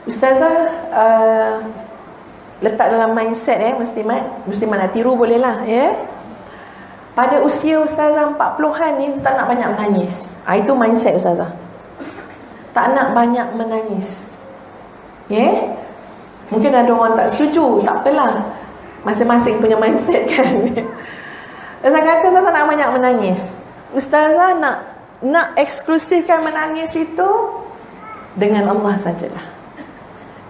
Ustazah letak dalam mindset Muslimat nak tiru boleh lah pada usia Ustazah 40-an ni tak nak banyak menangis. Itu mindset Ustazah. Tak nak banyak menangis. Mungkin ada orang tak setuju, tak apalah, masing-masing punya mindset kan. Ustazah kata Ustazah tak nak banyak menangis. Ustazah nak eksklusifkan menangis itu dengan Allah sajalah,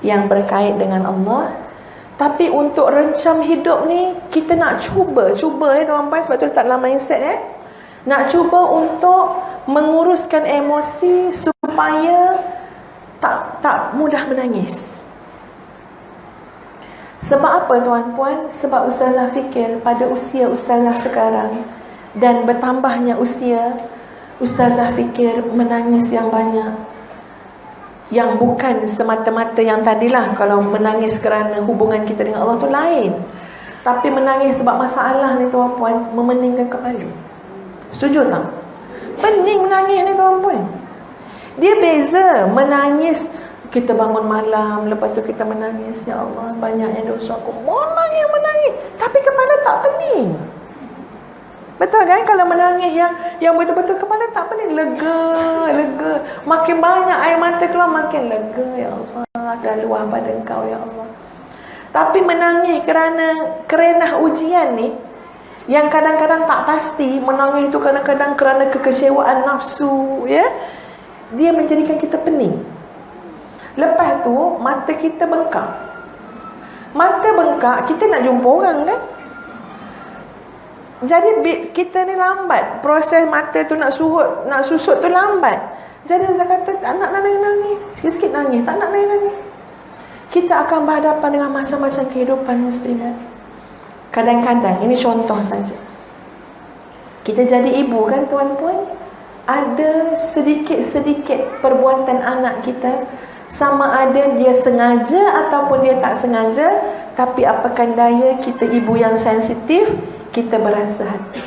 yang berkait dengan Allah. Tapi untuk rencam hidup ni, kita nak cuba tuan-puan, sebab tu letak dalam mindset nak cuba untuk menguruskan emosi supaya tak mudah menangis. Sebab apa tuan-puan? Sebab Ustazah fikir pada usia Ustazah sekarang dan bertambahnya usia, Ustazah fikir menangis yang banyak, yang bukan semata-mata yang tadilah, kalau menangis kerana hubungan kita dengan Allah tu lain. Tapi menangis sebab masalah ni tuan-puan, memeningkan kepala. Setuju tak? Pening menangis ni tuan-puan. Dia beza menangis kita bangun malam, lepas tu kita menangis, ya Allah banyaknya dosa aku, menangis tapi kepala tak pening. Betul kan? Kalau menangis yang betul-betul kepala tak pening, lega. Makin banyak air mata keluar, makin lega. Ya Allah, dah luah pada Engkau, ya Allah. Tapi menangis kerana kerenah ujian ni, yang kadang-kadang tak pasti, menangis tu kadang-kadang kerana kekecewaan nafsu, dia menjadikan kita pening. Lepas tu mata kita bengkak. Mata bengkak, kita nak jumpa orang kan? Jadi kita ni lambat, proses mata tu nak susut tu lambat. Jadi saya kata tak nak nangis, sikit-sikit nangis, tak nak nangis. Kita akan berhadapan dengan macam-macam kehidupan muslimat. Kadang-kadang, ini contoh saja, kita jadi ibu kan tuan-puan, ada sedikit-sedikit perbuatan anak kita, sama ada dia sengaja ataupun dia tak sengaja, tapi apakan daya, kita ibu yang sensitif, kita berasa hati.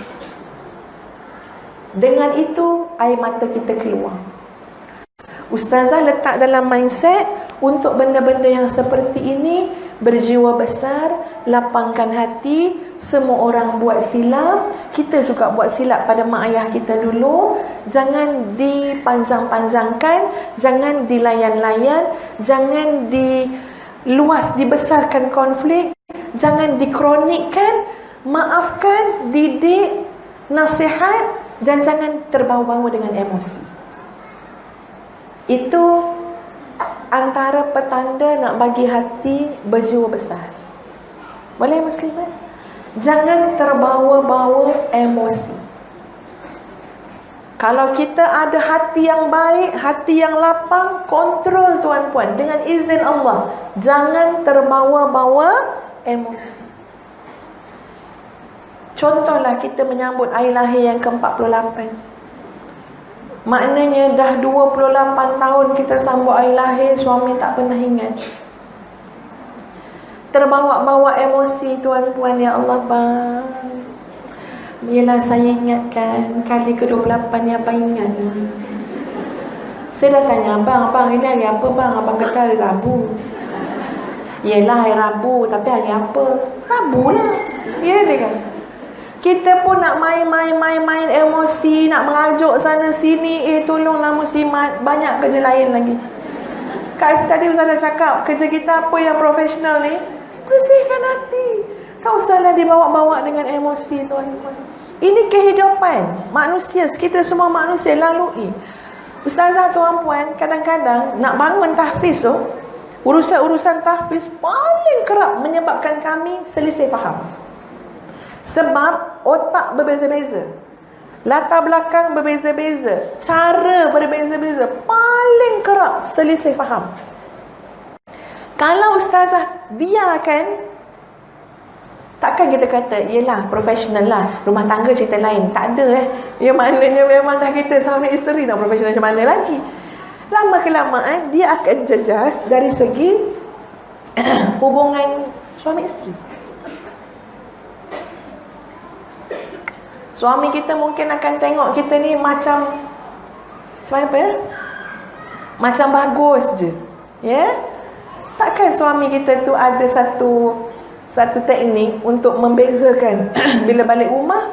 Dengan itu air mata kita keluar. Ustazah letak dalam mindset untuk benda-benda yang seperti ini, berjiwa besar, lapangkan hati. Semua orang buat silap, kita juga buat silap pada mak ayah kita dulu. Jangan dipanjang-panjangkan, jangan dilayan-layan, jangan dibesarkan konflik, jangan dikronikkan. Maafkan, didik, nasihat, dan jangan terbawa-bawa dengan emosi. Itu antara petanda nak bagi hati berjiwa besar. Boleh muslimat? Jangan terbawa-bawa emosi. Kalau kita ada hati yang baik, hati yang lapang, kontrol tuan-puan dengan izin Allah. Jangan terbawa-bawa emosi. Contohlah kita menyambut hari lahir yang ke-48. Maknanya dah 28 tahun kita sambut hari lahir, suami tak pernah ingat. Terbawa-bawa emosi tuan-puan, ya Allah bang. Yelah saya ingatkan kali ke-28 ni abang ingat. Saya dah tanya abang ini hari apa bang? Abang kata hari Rabu. Yelah hari Rabu, tapi hari apa? Rabu lah. Ya dia kan. Kita pun nak main emosi, nak merajuk sana sini. Tolonglah muslimat, banyak kerja lain lagi. Tadi Ustazah cakap, kerja kita apa yang profesional ni? Bersihkan hati. Tak usahlah dibawa-bawa dengan emosi tuan-tuan. Ini kehidupan manusia, kita semua manusia lalui. Ustazah tuan-puan, kadang-kadang nak bangun tahfiz tu, urusan-urusan tahfiz paling kerap menyebabkan kami selisih faham. Sebab otak berbeza-beza, latar belakang berbeza-beza, cara berbeza-beza, paling kerap selisih faham. Kalau ustazah biarkan, takkan kita kata, yelah profesional lah, rumah tangga cerita lain. Tak ada yang maknanya memang dah kita suami isteri, nak profesional macam mana lagi. Lama kelamaan dia akan jejas dari segi hubungan suami isteri. Suami kita mungkin akan tengok kita ni macam apa ya? Macam bagus je. Ya? Takkan suami kita tu ada satu teknik untuk membezakan bila balik rumah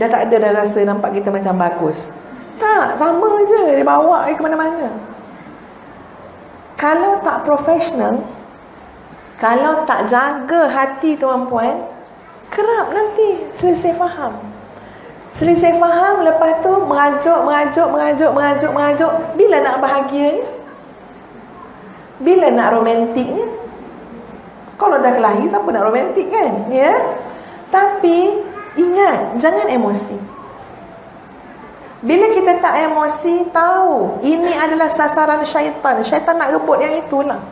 dah tak ada dah rasa nampak kita macam bagus. Tak, sama je dia bawa ke mana-mana. Kalau tak profesional, kalau tak jaga hati tuan-puan, kerap nanti selisih faham. Selisih faham, lepas tu merajuk. Bila nak bahagianya? Bila nak romantiknya? Kalau dah kelahi, siapa nak romantik kan? Ya? Tapi ingat, jangan emosi. Bila kita tak emosi, tahu ini adalah sasaran syaitan. Syaitan nak rebut yang itulah.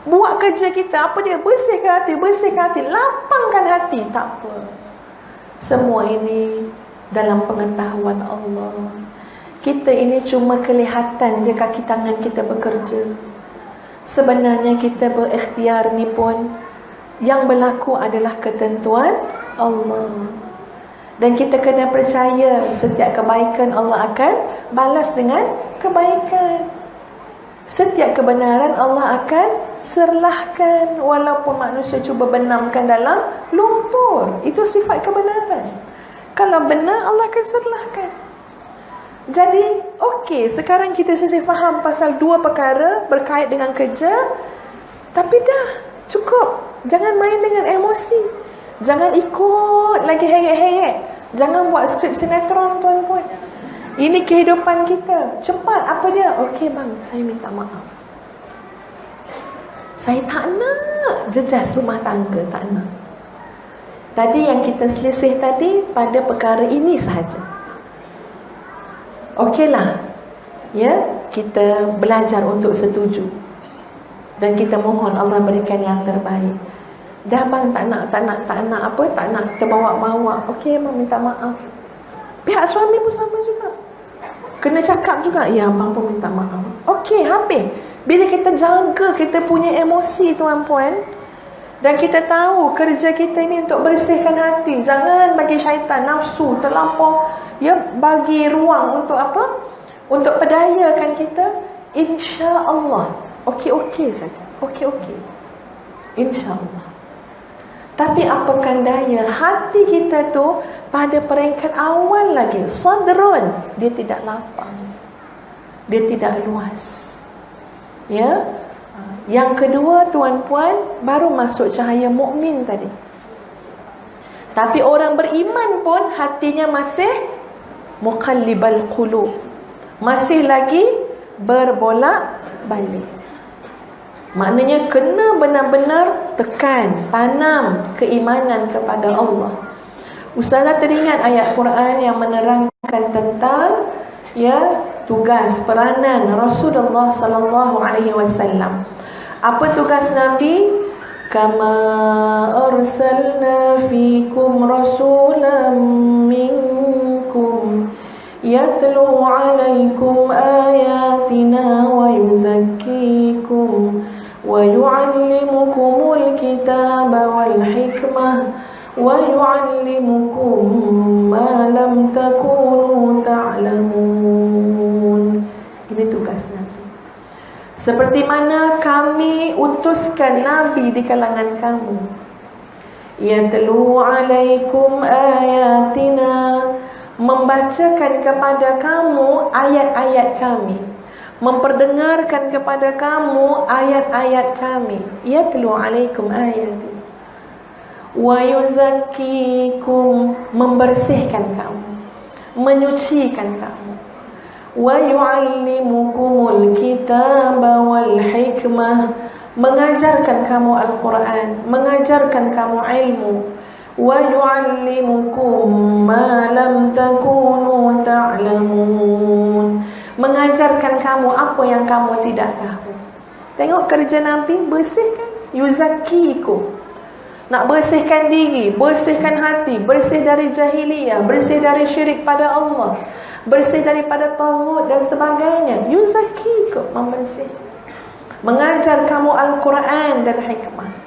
Buat kerja kita, apa dia? Bersihkan hati, lapangkan hati. Tak apa. Semua ini dalam pengetahuan Allah. Kita ini cuma kelihatan je kaki tangan kita bekerja. Sebenarnya kita berikhtiar ni pun yang berlaku adalah ketentuan Allah. Dan kita kena percaya setiap kebaikan Allah akan balas dengan kebaikan. Setiap kebenaran Allah akan serlahkan, walaupun manusia cuba benamkan dalam lumpur. Itu sifat kebenaran. Kalau benar, Allah akan serlahkan. Jadi, okey, sekarang kita selesai faham pasal dua perkara berkait dengan kerja. Tapi dah, cukup. Jangan main dengan emosi. Jangan ikut lagi heret-heret. Jangan buat skrip sinetron, tuan-puan. Ini kehidupan kita. Cepat, apa dia? Okey bang, saya minta maaf. Saya tak nak jejas rumah tangga, tak nak. Tadi yang kita selisih tadi pada perkara ini sahaja. Okeylah, ya, kita belajar untuk setuju dan kita mohon Allah berikan yang terbaik. Dah bang tak nak terbawa-bawa. Okey bang, minta maaf. Pihak suami pun sama juga. Kena cakap juga, ya abang pun minta maaf. Okey, habis. Bila kita jaga kita punya emosi, tuan-puan, dan kita tahu kerja kita ini untuk bersihkan hati. Jangan bagi syaitan, nafsu terlampau, ya, bagi ruang untuk apa? Untuk pedayakan kita. InsyaAllah okey-okey saja. Okey-okey saja, InsyaAllah. Tapi apakan daya, hati kita tu pada peringkat awal lagi, sadrun, dia tidak lapang, dia tidak luas. Ya. Yang kedua, tuan-puan, baru masuk cahaya mukmin tadi. Tapi orang beriman pun hatinya masih muqallibal qulub, masih lagi berbolak-balik. Maknanya kena benar-benar tekan, tanam keimanan kepada Allah. Ustazah teringat ayat Quran yang menerangkan tentang, ya, tugas peranan Rasulullah sallallahu alaihi wasallam. Apa tugas Nabi? Kama arsalna fikum rasulan minkum yatlu alaikum ayatina wa yuzakkikum wa yu'allimukumul kitaba wal hikmah wa yu'allimukum ma lam takunu ta'lamun. Ini tugas Nabi. Seperti mana kami utuskan Nabi di kalangan kamu. Yatlu alaikum ayatina, membacakan kepada kamu ayat-ayat kami, memperdengarkan kepada kamu ayat-ayat kami. Yatlu alaikum ayatina wa yuzakkikum, membersihkan kamu, menyucikan kamu. Wa yu'allimukumul kitaba wal hikmah, mengajarkan kamu Al-Quran, mengajarkan kamu ilmu. Wa yu'allimukum ma lam takunu ta'lamun, mengajarkan kamu apa yang kamu tidak tahu. Tengok kerja Nabi, bersihkan. Yuzakkikum, nak bersihkan diri, bersihkan hati, bersih dari jahiliyah, bersih dari syirik pada Allah, bersih daripada taghut dan sebagainya. Yuzakkikum, membersih. Mengajar kamu Al-Quran dan hikmah.